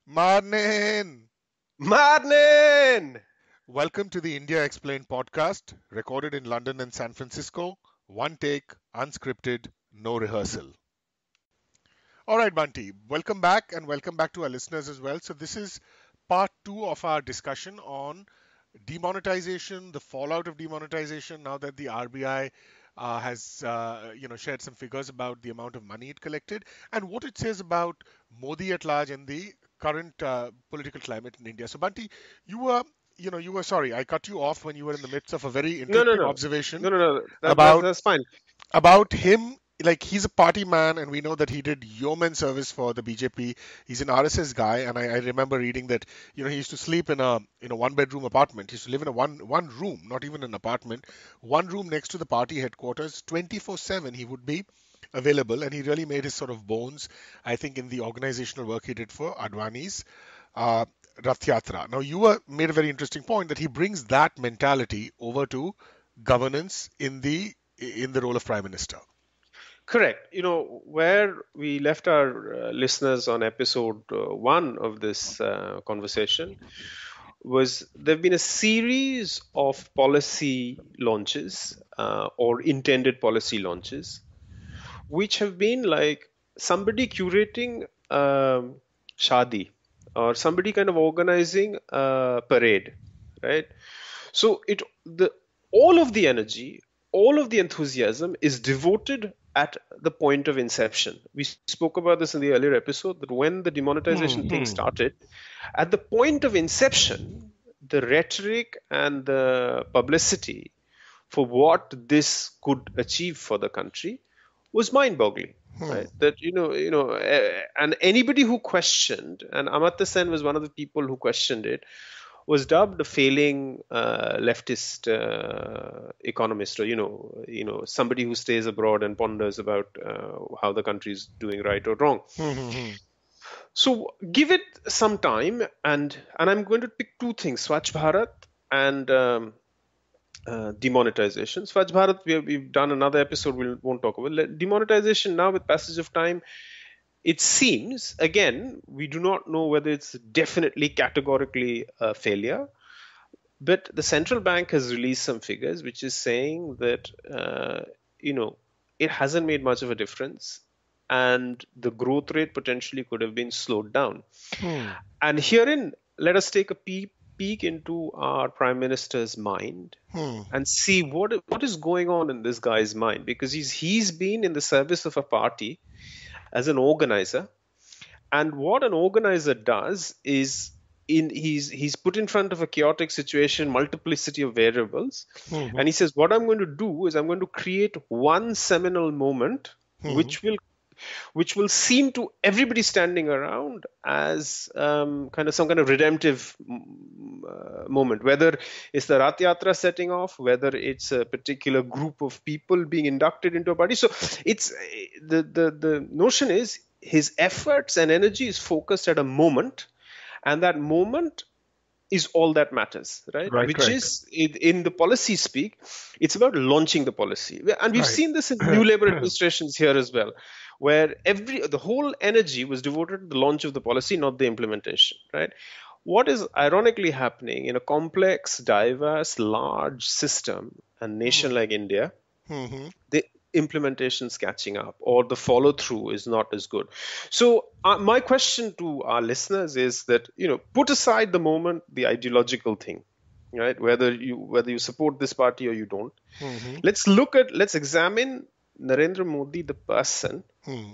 Marnin! Madman! Welcome to the India Explained podcast, recorded in London and San Francisco. One take, unscripted, no rehearsal. All right, Bunty, welcome back to our listeners as well. So, this is part two of our discussion on demonetization, the fallout of demonetization now that the RBI has shared some figures about the amount of money it collected and what it says about Modi at large and the current political climate in India. So, Bunty, you were sorry, I cut you off when you were in the midst of a very No, no, interesting no, observation no, no, no. about That's fine. him. Like, he's a party man, and we know that he did yeoman service for the BJP. He's an RSS guy, and I remember reading that he used to sleep in a one bedroom apartment. He used to live in a one room, not even an apartment, one room next to the party headquarters. 24/7 he would be available, and he really made his sort of bones, I think, in the organizational work he did for Advani's uh, Rath Yatra. Now, made a very interesting point that he brings that mentality over to governance in the role of prime minister. Correct. Where we left our listeners on episode one of this conversation was there have been a series of policy launches or intended policy launches, which have been like somebody curating shadi or somebody kind of organizing a parade, right? So the all of the energy, all of the enthusiasm is devoted at the point of inception. We spoke about this in the earlier episode that when the demonetization thing Hmm. started, at the point of inception, the rhetoric and the publicity for what this could achieve for the country was mind-boggling. Hmm. Right, that and anybody who questioned, and Amartya Sen was one of the people who questioned it, was dubbed a failing leftist economist, or somebody who stays abroad and ponders about how the country is doing right or wrong. Hmm. Hmm. So give it some time, and I'm going to pick two things: Swachh Bharat and demonetization. Swachh Bharat, we've done another episode. We won't talk about demonetization now. With passage of time, it seems, again, we do not know whether it's definitely categorically a failure, but the central bank has released some figures which is saying that you know it hasn't made much of a difference, and the growth rate potentially could have been slowed down. Hmm. And herein, let us take a peek into our prime minister's mind Hmm. and see what is going on in this guy's mind, because he's been in the service of a party as an organizer. And what an organizer does is, he's put in front of a chaotic situation, multiplicity of variables, Hmm. Hmm. and he says, what I'm going to do is I'm going to create one seminal moment Hmm. which will seem to everybody standing around as kind of some kind of redemptive moment, whether it's the Rath Yatra setting off, whether it's a particular group of people being inducted into a party. So it's the notion is his efforts and energy is focused at a moment, and that moment is all that matters, right? Right. Which Right. is in the policy speak, it's about launching the policy, and we've Right. seen this in new labor administrations here as well, where the whole energy was devoted to the launch of the policy, not the implementation, right? What is ironically happening in a complex, diverse, large system, a nation Hmm. like India, Hmm. the implementation's catching up or the follow through is not as good. So my question to our listeners is that, put aside the moment, the ideological thing, right? Whether you support this party or you don't, Hmm. let's examine Narendra Modi the person, Hmm.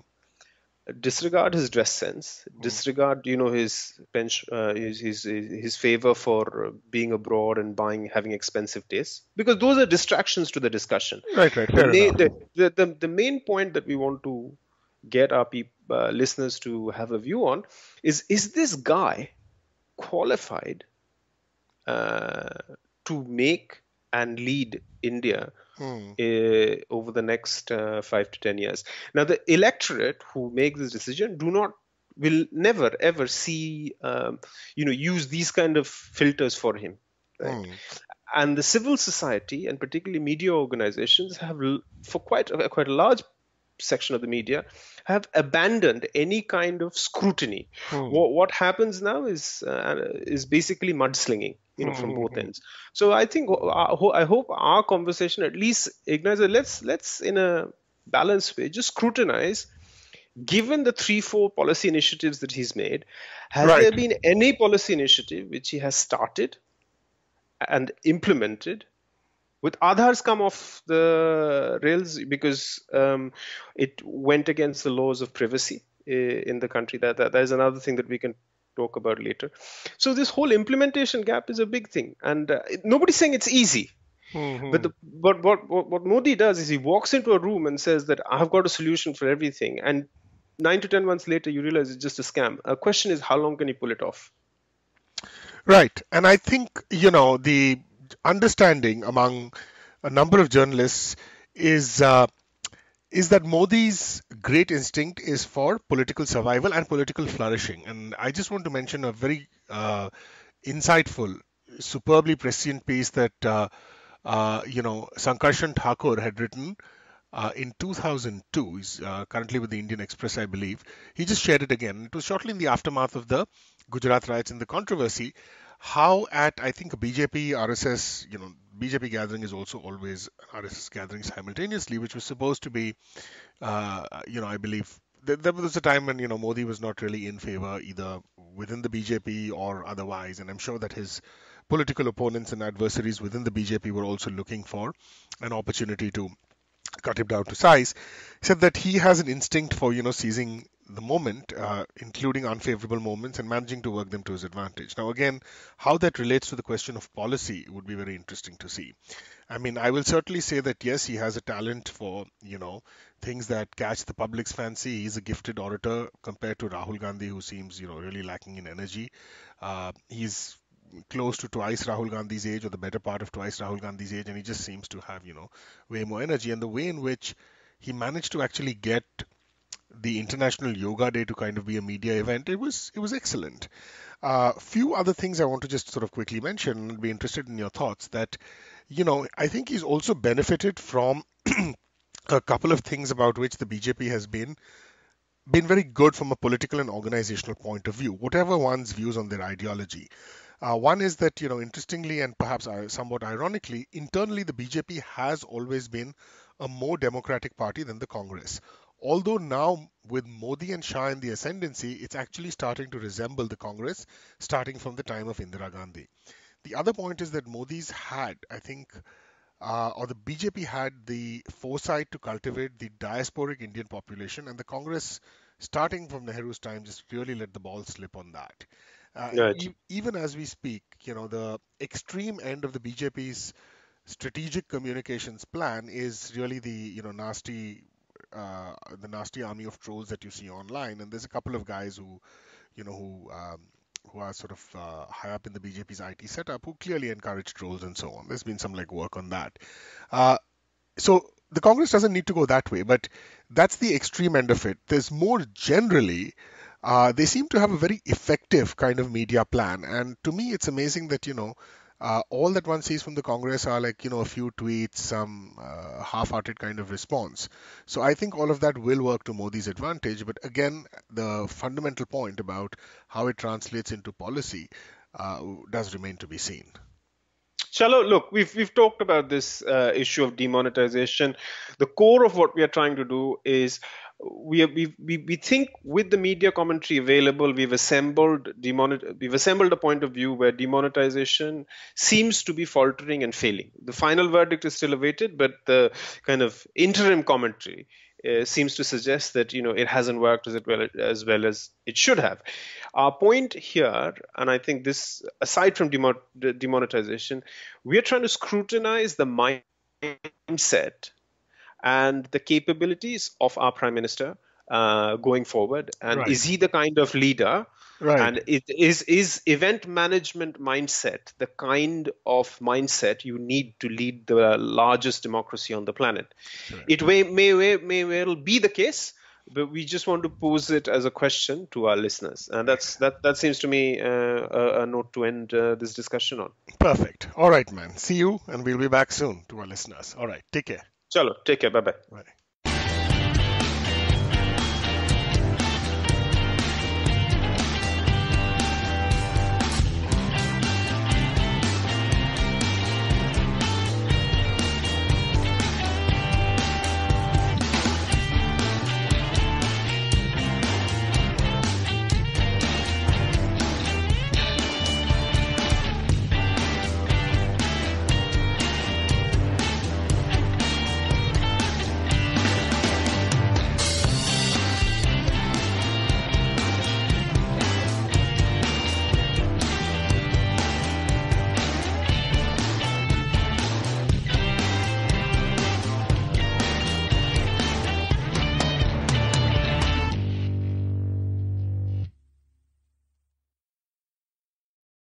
disregard his dress sense, Hmm. disregard his pension, his favor for being abroad and having expensive tastes, because those are distractions to the discussion. Right. Right. The Fair enough. the main point that we want to get our listeners to have a view on is this guy qualified uh, to make and lead India Hmm. over the next 5 to 10 years. Now, the electorate who make this decision will never ever see use these kind of filters for him, right? Hmm. And the civil society and particularly media organizations have for quite a large section of the media have abandoned any kind of scrutiny. Hmm. What happens now is basically mudslinging, from both Hmm. ends. So I think I hope our conversation at least ignites that let's in a balanced way just scrutinize. Given the 3 4 policy initiatives that he's made, has Right. there been any policy initiative which he has started and implemented with Aadhaar's come off the rails because it went against the laws of privacy in the country? That is another thing that we can talk about later. So this whole implementation gap is a big thing, and nobody's saying it's easy. But Hmm. what Modi does is he walks into a room and says that I've got a solution for everything, and 9 to 10 months later you realize it's just a scam. A question is how long can you pull it off? Right. And I think, the understanding among a number of journalists is is that Modi's great instinct is for political survival and political flourishing. And I just want to mention a very insightful, superbly prescient piece that Sankarshan Thakur had written in 2002. He's currently with the Indian Express, I believe. He just shared it again. It was shortly in the aftermath of the Gujarat riots and the controversy. How at I think a BJP RSS, BJP gathering is also always an RSS gathering simultaneously, which was supposed to be, I believe there was a time when Modi was not really in favor either within the BJP or otherwise, and I'm sure that his political opponents and adversaries within the BJP were also looking for an opportunity to cut him down to size. He said that he has an instinct for seizing the moment, including unfavorable moments, and managing to work them to his advantage. Now, again, how that relates to the question of policy would be very interesting to see. I mean, I will certainly say that yes, he has a talent for things that catch the public's fancy. He's a gifted orator compared to Rahul Gandhi, who seems really lacking in energy. He's close to twice Rahul Gandhi's age, or the better part of twice Rahul Gandhi's age, and he just seems to have way more energy. And the way in which he managed to actually get the International Yoga Day to kind of be a media event, it was excellent. Few other things I want to just sort of quickly mention and be interested in your thoughts. That I think he's also benefited from a couple of things about which the BJP has been very good from a political and organizational point of view, whatever one's views on their ideology. One is that, interestingly and perhaps somewhat ironically, internally the BJP has always been a more democratic party than the Congress. Although now, with Modi and Shah in the ascendancy, it's actually starting to resemble the Congress, starting from the time of Indira Gandhi. The other point is that Modi's had, I think, or the BJP had the foresight to cultivate the diasporic Indian population, and the Congress, starting from Nehru's time, just really let the ball slip on that. Right. Even as we speak, the extreme end of the BJP's strategic communications plan is really the nasty army of trolls that you see online. And there's a couple of guys who, you know, who are sort of high up in the BJP's IT setup who clearly encourage trolls and so on. There's been some like work on that. Uh, so the Congress doesn't need to go that way, but that's the extreme end of it. There's more generally, they seem to have a very effective kind of media plan. And to me, it's amazing that, all that one sees from the Congress are like, a few tweets, some half-hearted kind of response. So I think all of that will work to Modi's advantage. But again, the fundamental point about how it translates into policy does remain to be seen. Chalo, look, we've talked about this issue of demonetization. The core of what we are trying to do is we think with the media commentary available, we've assembled a point of view where demonetization seems to be faltering and failing. The final verdict is still awaited, but the kind of interim commentary seems to suggest that it hasn't worked as well as it should have. Our point here, and I think this, aside from demonetization, we are trying to scrutinize the mindset and the capabilities of our prime minister going forward. And Right, is he the kind of leader? right. And it is event management mindset the kind of mindset you need to lead the largest democracy on the planet? It Correct. may well be the case, but we just want to pose it as a question to our listeners, and that seems to me a note to end this discussion on. Perfect. All right, man. See you, and we'll be back soon to our listeners. All right. Take care. Chalo, take care. Bye bye. Bye.